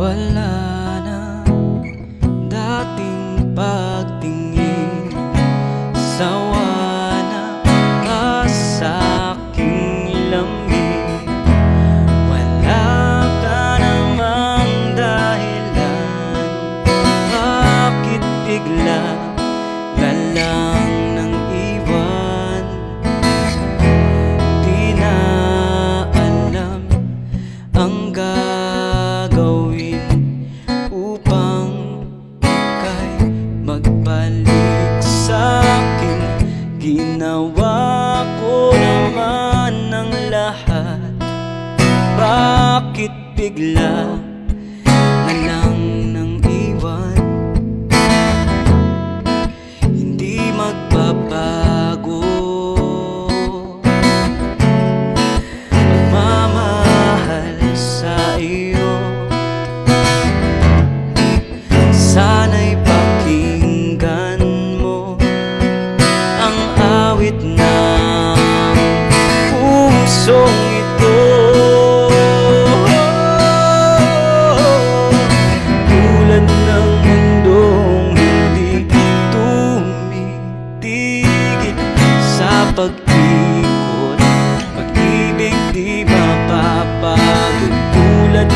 Wala na dating pagtingin, sawa na ka sa'king lamig. Wala ka namang dahilan, bakit bigla ka lang nang iwan? Di na alam ang gagawin upang ika'y magbalik sa'kin. Ginawa ko naman ang lahat, bakit bigla na lang nang iwan? Hindi magbabago pagmamahal sa iyo. Sana'y pakinggan mo ang awit ng pusong ito. Tulad ng mundong hindi tumitigil sa pag-ikot, pag-ibig di mapapagod. Tulad